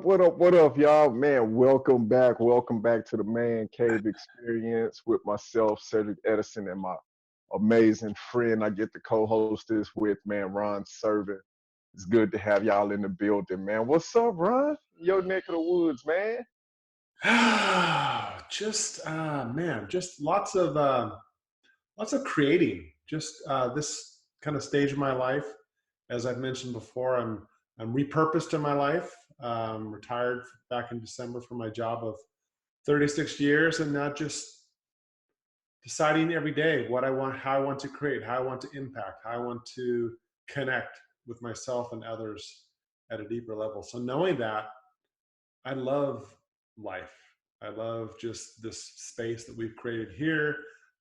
What up, y'all? Man, welcome back to the Man Kave Experience with myself, Cedric Edison, and my amazing friend I get to co-host this with, man, Ron Serving. It's good to have y'all in the building, man. What's up, Ron? Your neck of the woods, man. Just man, just lots of creating. Just this kind of stage of my life, as I've mentioned before, I'm repurposed in my life. Retired back in December from my job of 36 years, and now just deciding every day what I want, how I want to create, how I want to impact, how I want to connect with myself and others at a deeper level. So knowing that, I love life. I love just this space that we've created here.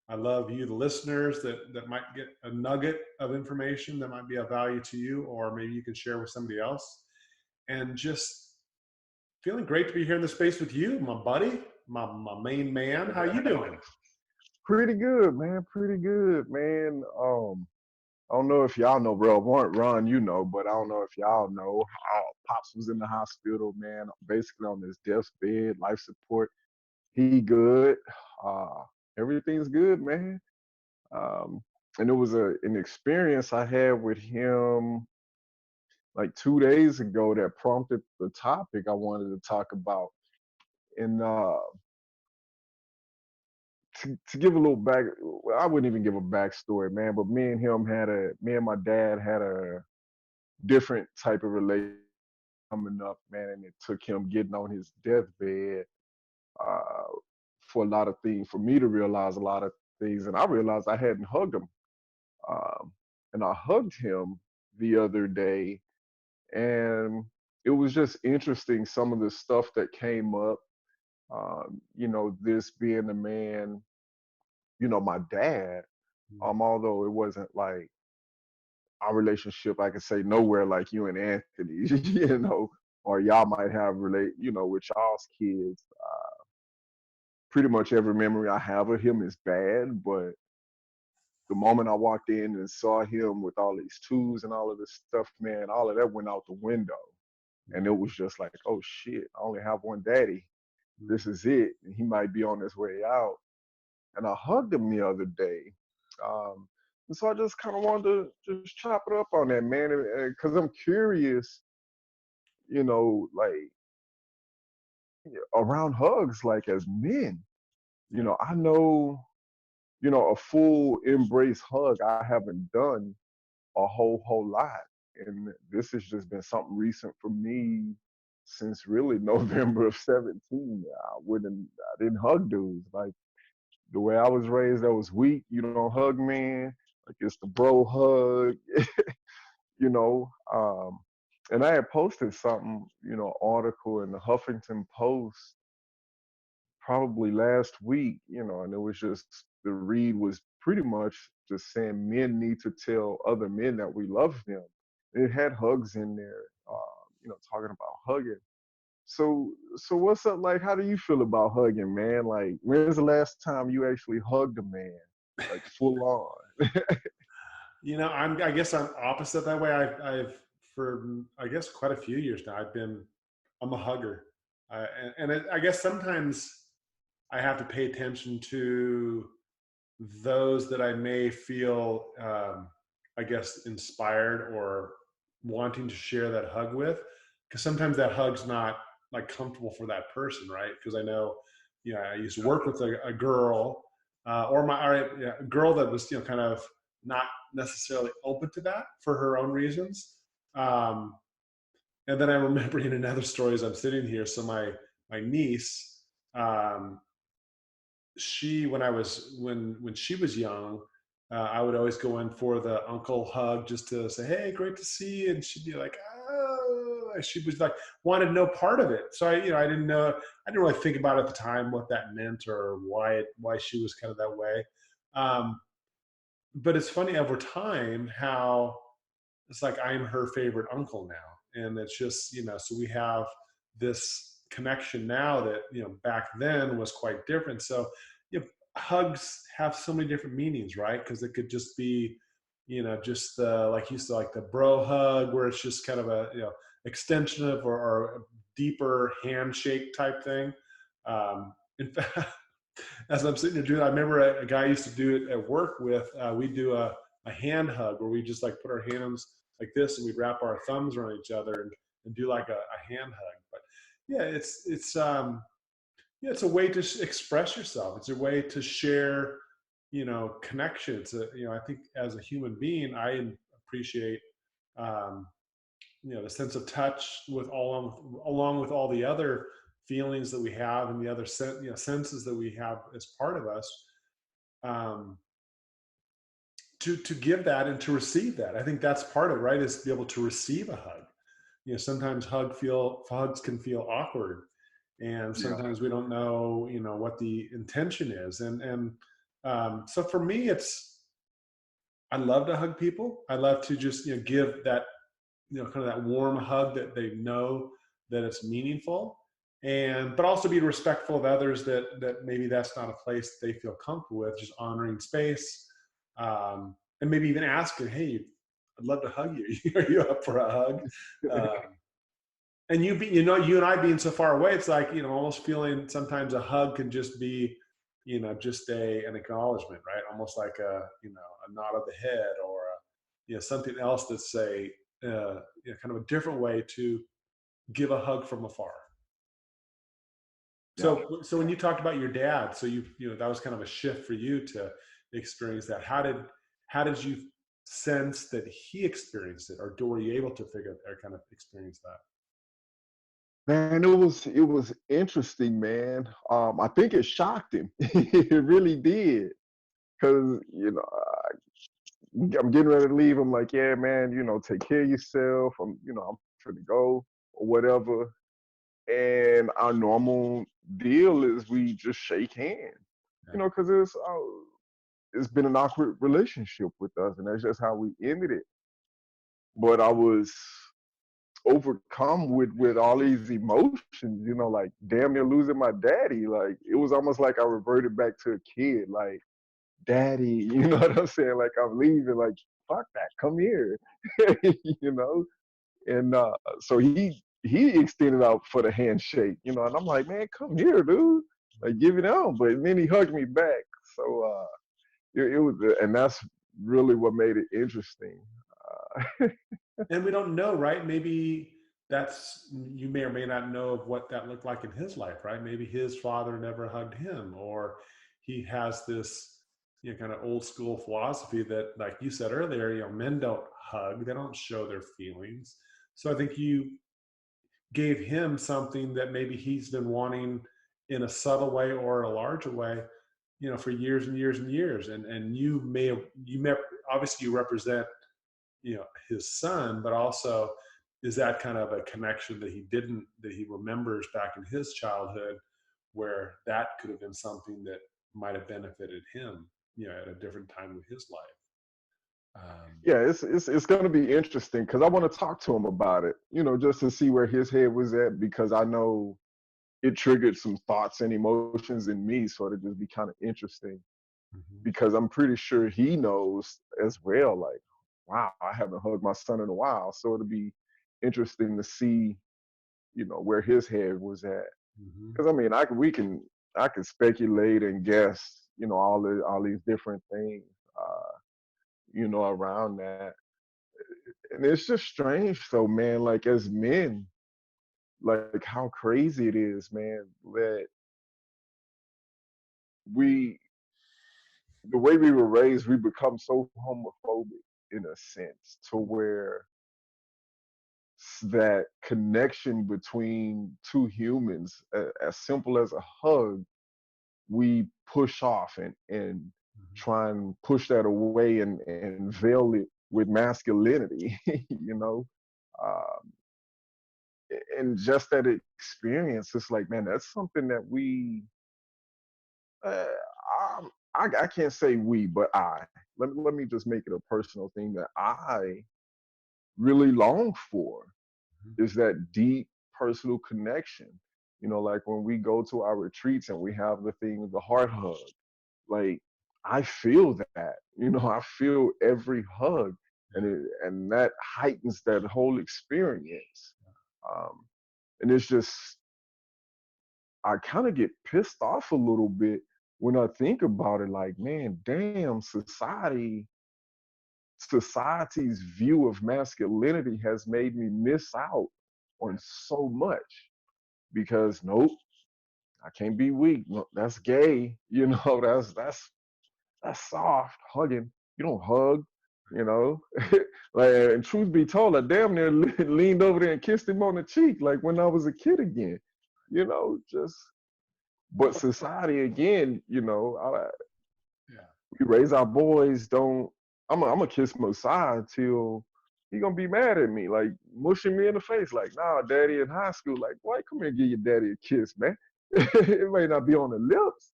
I love you, the listeners, that might get a nugget of information that might be of value to you, or maybe you can share with somebody else. And just feeling great to be here in the space with you, my buddy, my main man. How you doing? Pretty good, man. Pretty good, man. I don't know if y'all know, bro. Ron, you know, but I don't know if y'all know. Pops was in the hospital, man, basically on his deathbed, life support. He good. Uh, Everything's good, man. Um, and it was an experience I had with him like 2 days ago that prompted the topic I wanted to talk about. And to give a little back, well, I wouldn't even give a backstory, man. But me and my dad had a different type of relationship coming up, man, and it took him getting on his deathbed uh, for a lot of things, for me to realize a lot of things, and I realized I hadn't hugged him, um, and I hugged him the other day, and it was just interesting some of the stuff that came up. This being a man, my dad, although it wasn't like our relationship, I could say nowhere like you and Anthony, or y'all might have with y'all's kids. Pretty much every memory I have of him is bad, but the moment I walked in and saw him with all these tools and all of this stuff, man, all of that went out the window. And it was just like, oh shit, I only have one daddy. This is it. And he might be on his way out. And I hugged him the other day. Um, and so I just kind of wanted to just chop it up on that, man, because I'm curious, like around hugs, like as men, I know, a full embrace hug I haven't done a whole lot. And this has just been something recent for me since really November of 17. I didn't hug dudes. Like the way I was raised, I was weak. You don't hug man. Like it's the bro hug, you know. And I had posted something, article in the Huffington Post probably last week, and it was just the read was pretty much just saying men need to tell other men that we love them. It had hugs in there, talking about hugging. So what's up? Like, how do you feel about hugging, man? Like, when's the last time you actually hugged a man, like full on? I guess I'm opposite that way. I've for I guess quite a few years now. I'm a hugger, I guess sometimes I have to pay attention to those that I may feel, I guess, inspired or wanting to share that hug with, because sometimes that hug's not like comfortable for that person, right? Because I know, I used to work with a girl, a girl that was, kind of not necessarily open to that for her own reasons. Um, and then I remember in another story as I'm sitting here, so my niece, um, she when she was young, I would always go in for the uncle hug just to say, "Hey, great to see you," and she'd be like, "Oh," and she was like wanted no part of it. So I didn't know, I didn't really think about at the time what that meant or why she was kind of that way. Um, but it's funny over time how it's like I'm her favorite uncle now, and it's just so we have this connection now that back then was quite different. So hugs have so many different meanings, right? Because it could just be just the, like you said, like the bro hug, where it's just kind of a extension of or deeper handshake type thing. In fact, as I'm sitting here doing, I remember a guy used to do it at work with. We do a hand hug where we just like put our hands like this and we wrap our thumbs around each other and do like a hand hug. But yeah, yeah, it's a way to express yourself. It's a way to share, connection. I think as a human being, I appreciate, um, the sense of touch with along with all the other feelings that we have and the other senses that we have as part of us. Um, to give that and to receive that, I think that's part of it, right? Is to be able to receive a hug. Sometimes hugs can feel awkward, and Yeah. sometimes we don't know what the intention is, and so for me, I love to hug people. I love to just give that kind of that warm hug that they know that it's meaningful, and but also be respectful of others that maybe that's not a place they feel comfortable with, just honoring space, and maybe even asking, hey, I'd love to hug you. Are you up for a hug? um, and you and I being so far away, it's like almost feeling sometimes a hug can just be just an acknowledgement, right? Almost like a nod of the head, or something else that's kind of a different way to give a hug from afar. Yeah. So when you talked about your dad, so that was kind of a shift for you to experience that. How did you sense that he experienced it, or were you able to figure or kind of experience that? Man, it was interesting, man. I think it shocked him. It really did, because I'm getting ready to leave. I'm like, yeah, man, take care of yourself. I'm trying to go or whatever. And our normal deal is we just shake hands, Yeah. because it's been an awkward relationship with us, and that's just how we ended it. But I was overcome with all these emotions, like damn near losing my daddy. Like it was almost like I reverted back to a kid, like daddy, you know what I'm saying? Like I'm leaving, like fuck that, come here, you know. And so he extended out for the handshake, and I'm like, man, come here, dude, like give it on. But then he hugged me back, so it was, and that's really what made it interesting. Uh, And we don't know, right? Maybe you may or may not know of what that looked like in his life, right? Maybe his father never hugged him, or he has this kind of old school philosophy that, like you said earlier, men don't hug, they don't show their feelings. So I think you gave him something that maybe he's been wanting in a subtle way or a larger way, for years and years and years. And you may obviously you represent his son, but also is that kind of a connection that he remembers back in his childhood, where that could have been something that might have benefited him at a different time of his life. yeah, it's going to be interesting because I want to talk to him about it, just to see where his head was at, because I know it triggered some thoughts and emotions in me. So it'll just be kind of interesting, Mhm. because I'm pretty sure he knows as well. Like, wow, I haven't hugged my son in a while. So it'll be interesting to see, where his head was at. Mhm. Because I mean, I can speculate and guess, all these different things, around that. And it's just strange, though, man. Like as men, like how crazy it is, man, that we the way we were raised, we become so homophobic in a sense, to where that connection between two humans, as simple as a hug, we push off and Mhm. try and push that away and veil it with masculinity, Um, and just that experience, it's like, man, that's something that uh, I can't say we, but let me just make it a personal thing that I really long for, Mhm. is that deep personal connection. Like when we go to our retreats and we have the heart hug, like I feel that, I feel every hug, and that heightens that whole experience. Um, And it's just, I kind of get pissed off a little bit when I think about it. Like, man, damn, society's view of masculinity has made me miss out on so much because nope, I can't be weak. No, that's gay. You know, that's soft hugging. You don't hug. You know, like, and truth be told, I damn near leaned over there and kissed him on the cheek, like when I was a kid again. You know, just but society again. You know, Yeah. we raise our boys. Don't I'm gonna kiss Messiah till he gonna be mad at me, like mushing me in the face, like, nah, daddy in high school, like, boy, come here and give your daddy a kiss, man. It may not be on the lips,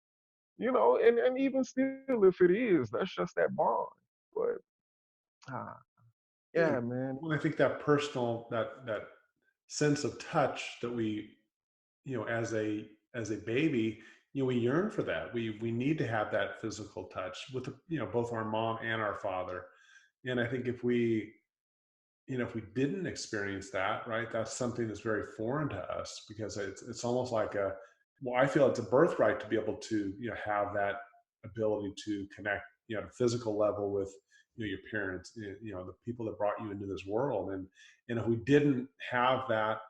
you know, and even still, if it is, that's just that bond. But ah, Yeah. yeah, man, Well, I think that personal, that sense of touch that we, as a baby, we yearn for that. We need to have that physical touch with, both our mom and our father. And I think if we didn't experience that, right, that's something that's very foreign to us, because it's almost like well, I feel it's a birthright to be able to, have that ability to connect, at a physical level with, your parents, the people that brought you into this world. And if we didn't have that,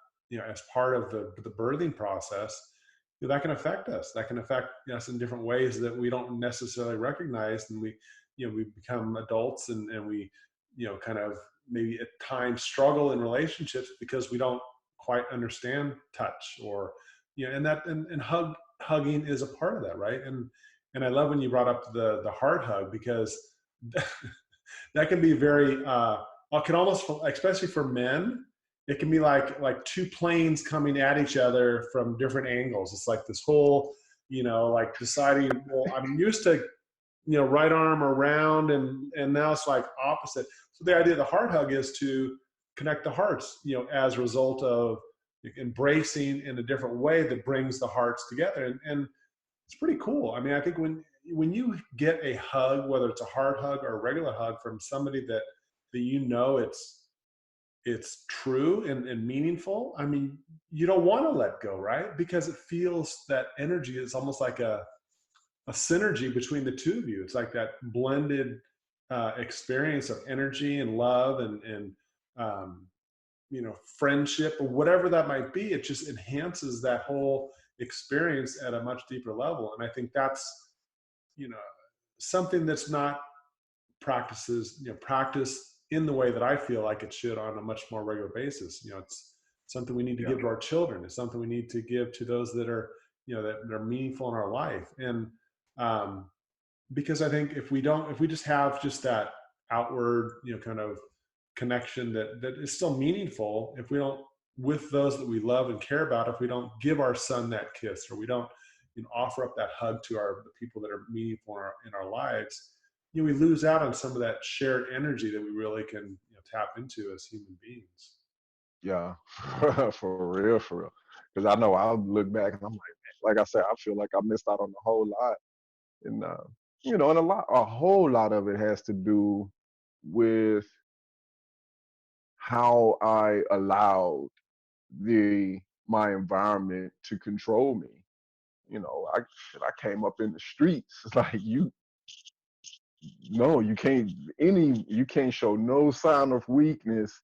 as part of the birthing process, that can affect us. That can affect us in different ways that we don't necessarily recognize. And we become adults, and we, kind of maybe at times struggle in relationships because we don't quite understand touch, or, and hugging is a part of that, right? And I love when you brought up the heart hug, because that can be very can almost, especially for men, it can be like two planes coming at each other from different angles. It's like this whole, like deciding, well, I'm used to, right arm around, and now it's like opposite. So the idea of the heart hug is to connect the hearts, as a result of embracing in a different way that brings the hearts together. And it's pretty cool. I mean, I think when you get a hug, whether it's a heart hug or a regular hug from somebody that it's true and meaningful, I mean, you don't want to let go, right? Because it feels, that energy is almost like a synergy between the two of you. It's like that blended experience of energy and love, and um, friendship, or whatever that might be. It just enhances that whole experience at a much deeper level. And I think that's, you know something that's not practiced in the way that I feel like it should on a much more regular basis. It's something we need to yeah, give to our children. It's something we need to give to those that are, that are meaningful in our life. And um, because I think if we just have just that outward, kind of connection that is still meaningful, if we don't, with those that we love and care about, if we don't give our son that kiss, or we don't, offer up that hug to the people that are meaningful in our lives, we lose out on some of that shared energy that we really can, tap into as human beings. yeah, for real. Because I know I'll look back and I'm like I said, I feel like I missed out on a whole lot, and and a whole lot of it has to do with how I allowed the my environment to control me. You know, I came up in the streets. It's like no, you can't show no sign of weakness,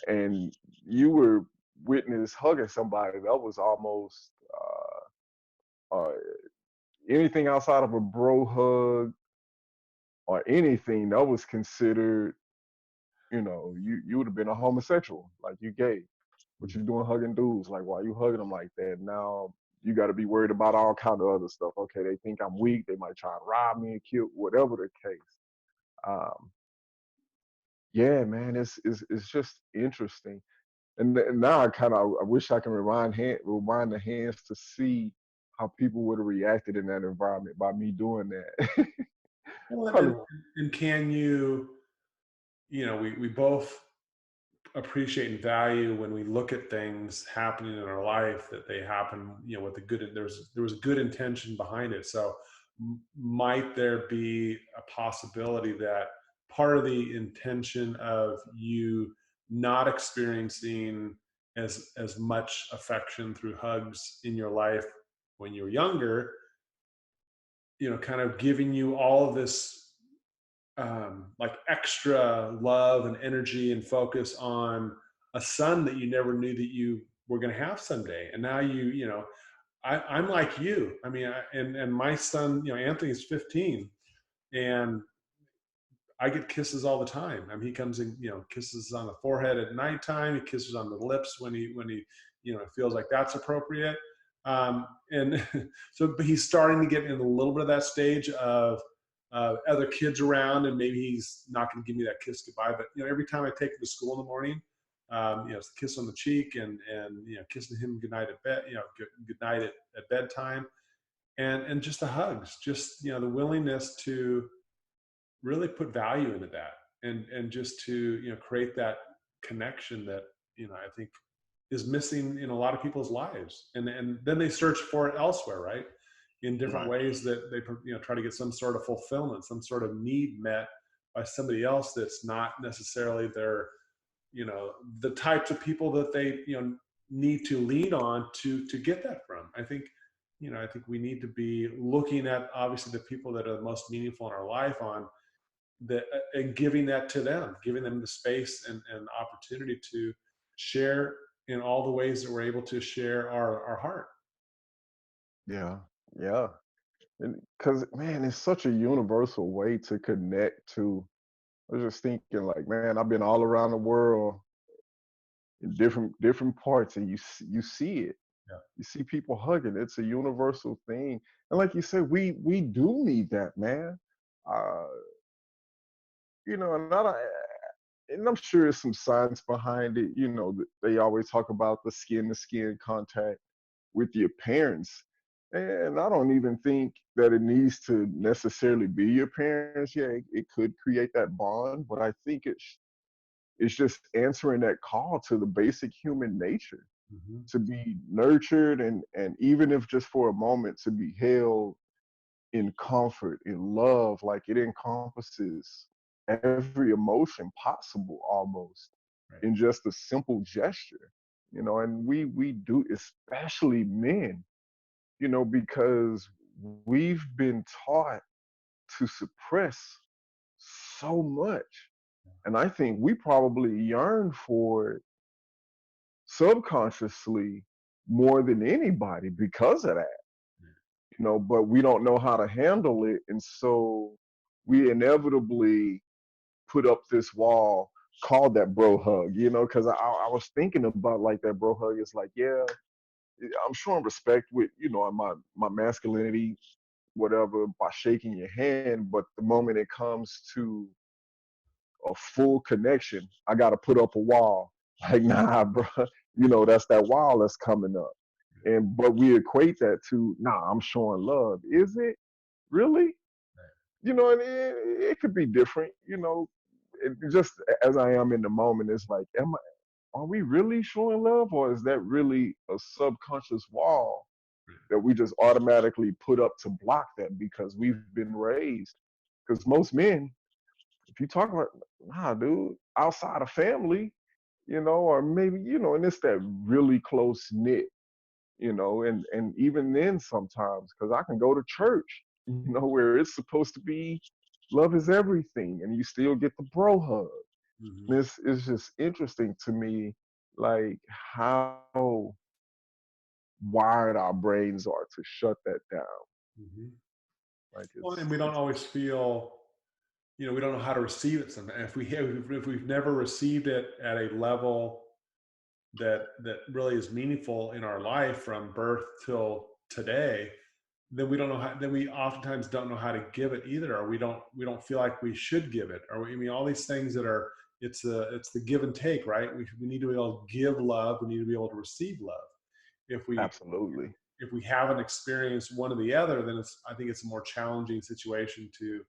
and you were witness hugging somebody that was almost anything outside of a bro hug or anything that was considered, you would have been a homosexual, like you gay. What you doing hugging dudes? Like, why you hugging them like that? Now you got to be worried about all kind of other stuff. Okay, they think I'm weak. They might try to rob me and kill, whatever the case. Um, yeah, man, it's just interesting. And now I wish I can rewind the hands to see how people would have reacted in that environment by me doing that. Well, Probably, and can you, we both appreciate and value when we look at things happening in our life, that they happen, with the good, there was good intention behind it. So might there be a possibility that part of the intention of you not experiencing as much affection through hugs in your life when you were younger, kind of giving you all of this like extra love and energy and focus on a son that you never knew that you were going to have someday. And now I'm like you. I mean, and my son, Anthony's 15, and I get kisses all the time. I mean, he comes in, kisses on the forehead at nighttime. He kisses on the lips when he feels like that's appropriate. And so, but he's starting to get in a little bit of that stage of other kids around, and maybe he's not going to give me that kiss goodbye. But every time I take him to school in the morning, it's a kiss on the cheek, and kissing him goodnight at bed, good night at bedtime, and just the hugs, just the willingness to really put value into that, and just to create that connection that I think is missing in a lot of people's lives, and then they search for it elsewhere, right, in different Right. ways that they try to get some sort of fulfillment, some sort of need met by somebody else that's not necessarily their the types of people that they need to lean on to get that from. I think we need to be looking at obviously the people that are the most meaningful in our life on that, and giving that to them, giving them the space and opportunity to share in all the ways that we're able to share our heart. Yeah. Yeah. And because, man, it's such a universal way to connect to. I was just thinking, like, man, I've been all around the world in different parts, and you see it. Yeah. You see people hugging. It's a universal thing, and like you said, we do need that, man. Uh, and and I'm sure there's some science behind it. They always talk about the skin to skin contact with your parents. And I don't even think that it needs to necessarily be your parents. Yeah, it could create that bond, but I think it's just answering that call to the basic human nature Mm-hmm. to be nurtured, and even if just for a moment to be held in comfort, in love. Like, it encompasses every emotion possible almost Right. in just a simple gesture. And we do, especially men, because we've been taught to suppress so much. And I think we probably yearn for it subconsciously more than anybody because of that. But we don't know how to handle it. And so we inevitably put up this wall called that bro hug, because I was thinking about, like, that bro hug is like, yeah, I'm showing respect with, my masculinity, whatever, by shaking your hand. But the moment it comes to a full connection, I got to put up a wall. Like, nah, bro, that's that wall that's coming up. But we equate that to, nah, I'm showing love. Is it really? And it could be different. Just as I am in the moment, it's like, are we really showing love, or is that really a subconscious wall that we just automatically put up to block that because we've been raised? Because most men, if you talk about, nah, dude, outside of family, or maybe, and it's that really close knit, and even then sometimes, because I can go to church, where it's supposed to be love is everything, and you still get the bro hug. Mm-hmm. And it's just interesting to me, like, how wired our brains are to shut that down. Mm-hmm. Like, Well, and we don't it's always feel, we don't know how to receive it sometimes. If we've never received it at a level that really is meaningful in our life from birth till today, then we don't know how. Then we oftentimes don't know how to give it either, or we don't feel like we should give it, or all these things that are. It's the give and take, right? We need to be able to give love. We need to be able to receive love. If we absolutely. if we haven't experienced one or the other, then I think it's a more challenging situation to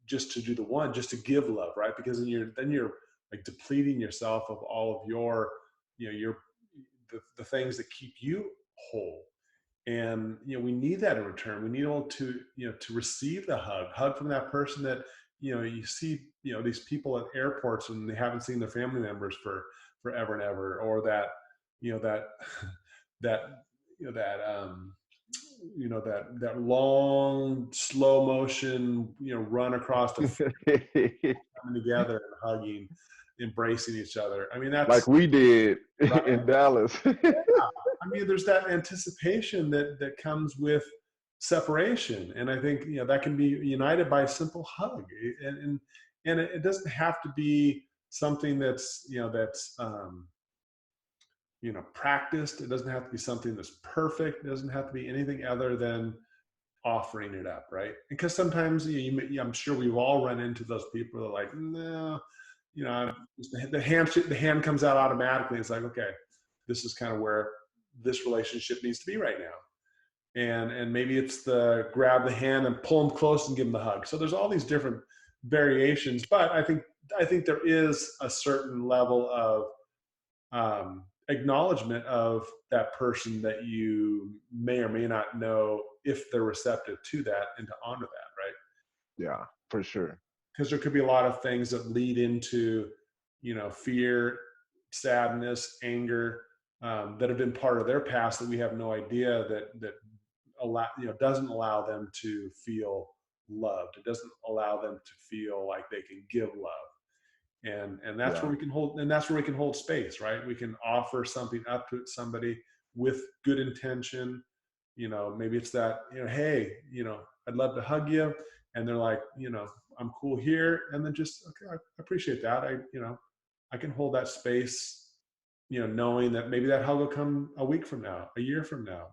just to do the one, just to give love, right? Because then you're like depleting yourself of all of your your the things that keep you whole. And we need that in return. We need able to to receive the hug from that person that you see these people at airports and they haven't seen their family members for forever and ever, or that, that that that that long slow motion run across the coming together and hugging, embracing each other. I mean, Like that's we did right. in Dallas. I mean, there's that anticipation that comes with separation, and I think that can be united by a simple hug, and it doesn't have to be something that's practiced. It doesn't have to be something that's perfect. It doesn't have to be anything other than offering it up, right? Because sometimes I'm sure we've all run into those people that are like, no, the hand comes out automatically. It's like, okay, this is kind of where this relationship needs to be right now. And maybe it's the grab the hand and pull them close and give them the hug. So there's all these different variations, but I think there is a certain level of acknowledgement of that person that you may or may not know if they're receptive to that, and to honor that, right? Yeah, for sure. Because there could be a lot of things that lead into fear, sadness, anger, that have been part of their past that we have no idea that doesn't allow them to feel loved. It doesn't allow them to feel like they can give love. And that's where Yeah. we can hold space, right? We can offer something up to somebody with good intention. Maybe it's that, hey, I'd love to hug you, and they're like, I'm cool here, and then just, okay, I appreciate that. I can hold that space, knowing that maybe that hug will come a week from now, a year from now,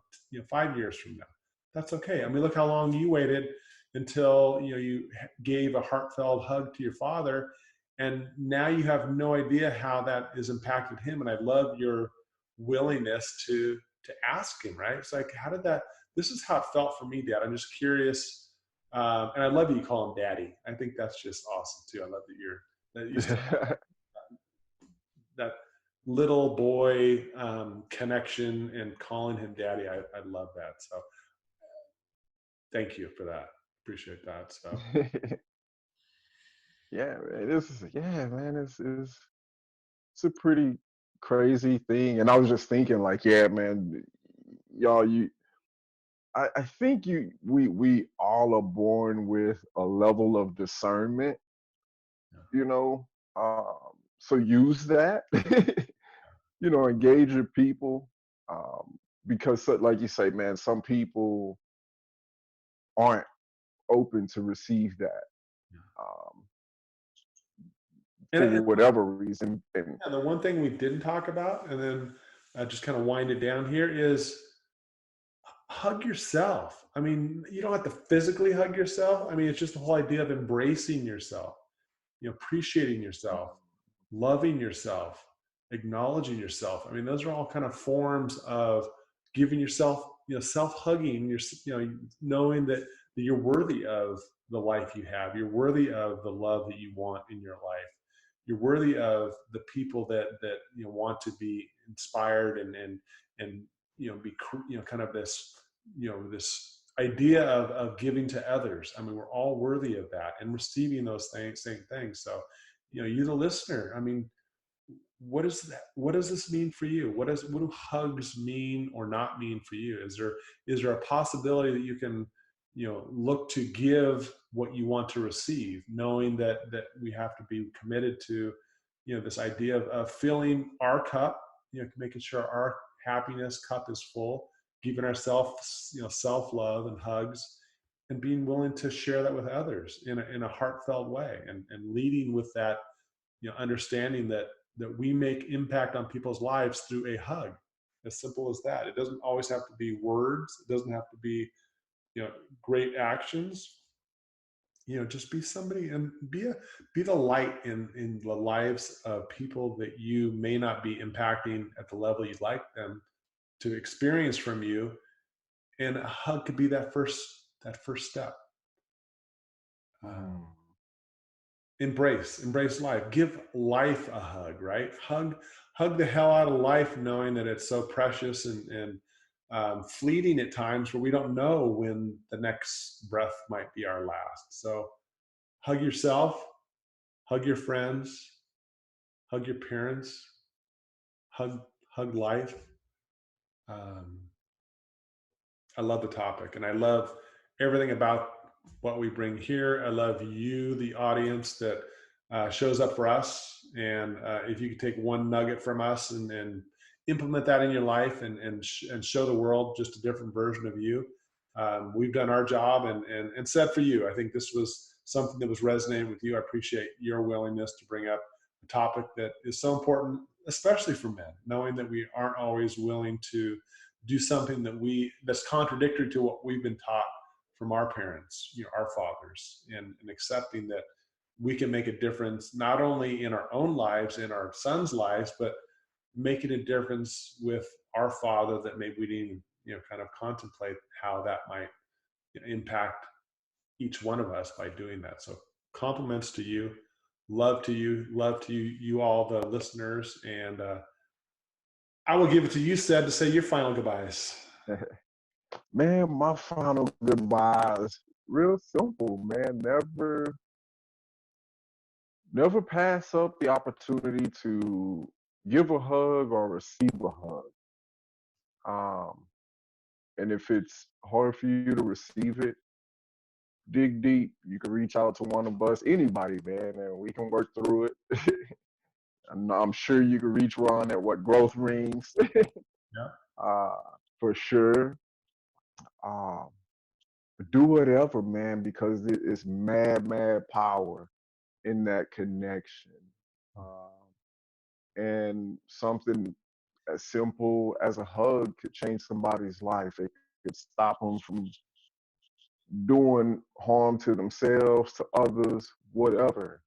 5 years from now. That's okay. I mean, look how long you waited until you gave a heartfelt hug to your father, and now you have no idea how that has impacted him. And I love your willingness to ask him, right? It's like, how did that? This is how it felt for me, Dad. I'm just curious, and I love that you call him Daddy. I think that's just awesome too. I love that you still that little boy connection and calling him Daddy. I love that. So thank you for that. Appreciate that. So Yeah, man. Yeah, man. It's a pretty crazy thing. And I was just thinking, like, yeah, man, y'all, I think we all are born with a level of discernment, you know. So use that, engage your people. Because like you say, man, some people aren't open to receive that. Um, for and whatever reason. And the one thing we didn't talk about, and then just kind of wind it down here, is hug yourself. I mean, you don't have to physically hug yourself. I mean, it's just the whole idea of embracing yourself, appreciating yourself, loving yourself, acknowledging yourself. I mean, those are all kind of forms of giving yourself, self-hugging, knowing that you're worthy of the life you have. You're worthy of the love that you want in your life. You're worthy of the people that want to be inspired and be kind of this idea of giving to others. I mean, we're all worthy of that and receiving those same things. So, you the listener, I mean, what is that? What does this mean for you? What do hugs mean or not mean for you? Is there a possibility that you can, look to give what you want to receive, knowing that we have to be committed to, this idea of filling our cup, making sure our happiness cup is full, giving ourselves, self-love and hugs, and being willing to share that with others in a heartfelt way, and leading with that, understanding that we make impact on people's lives through a hug. As simple as that. It doesn't always have to be words. It doesn't have to be, great actions. Just be somebody, and be the light in the lives of people that you may not be impacting at the level you'd like them to experience from you. And a hug could be that first step. mm, Embrace life. Give life a hug, right? Hug the hell out of life, knowing that it's so precious and fleeting at times, where we don't know when the next breath might be our last. So hug yourself, hug your friends, hug your parents, hug hug life. Um, I love the topic, and I love everything about what we bring here. I love you, the audience that shows up for us. And if you could take one nugget from us and implement that in your life and show the world just a different version of you, we've done our job. And said for you, I think this was something that was resonating with you. I appreciate your willingness to bring up a topic that is so important, especially for men, knowing that we aren't always willing to do something that's contradictory to what we've been taught from our parents, our fathers, and accepting that we can make a difference not only in our own lives, in our sons' lives, but making a difference with our father that maybe we didn't, kind of contemplate how that might impact each one of us by doing that. So compliments to you, love to you, you all the listeners, and I will give it to you, Seb, to say your final goodbyes. Man, my final goodbyes, real simple, man. Never pass up the opportunity to give a hug or receive a hug. Um, and if it's hard for you to receive it, dig deep. You can reach out to one of us, anybody, man, and we can work through it. And I'm sure you can reach Ron at what growth rings, Yeah. uh, for sure. Um, do whatever, man, because it is mad, mad power in that connection. Um, and something as simple as a hug could change somebody's life. It could stop them from doing harm to themselves, to others, whatever.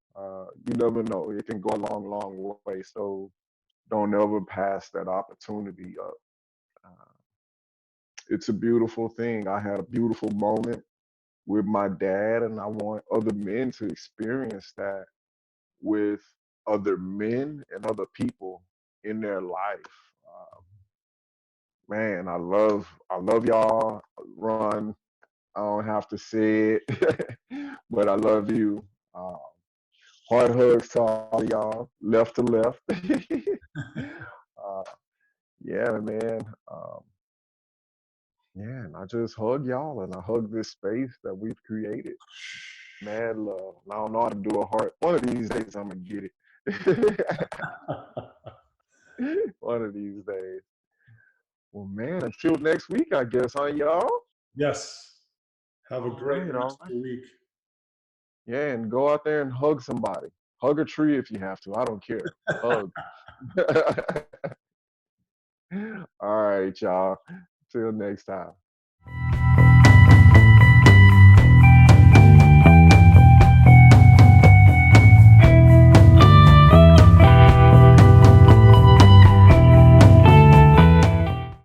You never know. It can go a long, long way. So don't ever pass that opportunity up. Uh, it's a beautiful thing. I had a beautiful moment with my dad, and I want other men to experience that with other men and other people in their life. Uh, Man, I love y'all. Ron, I don't have to say it, but I love you. Uh, Heart hugs to all y'all, left to left. uh, yeah, man. Yeah, and I just hug y'all and I hug this space that we've created. Mad love. And I don't know how to do a heart. One of these days I'm gonna get it. One of these days. Well, man, until next week, I guess, huh, y'all? Yes. Have a All great right, rest all of right. the week. Yeah, and go out there and hug somebody. Hug a tree if you have to. I don't care. Hug. All right, y'all. Till next time.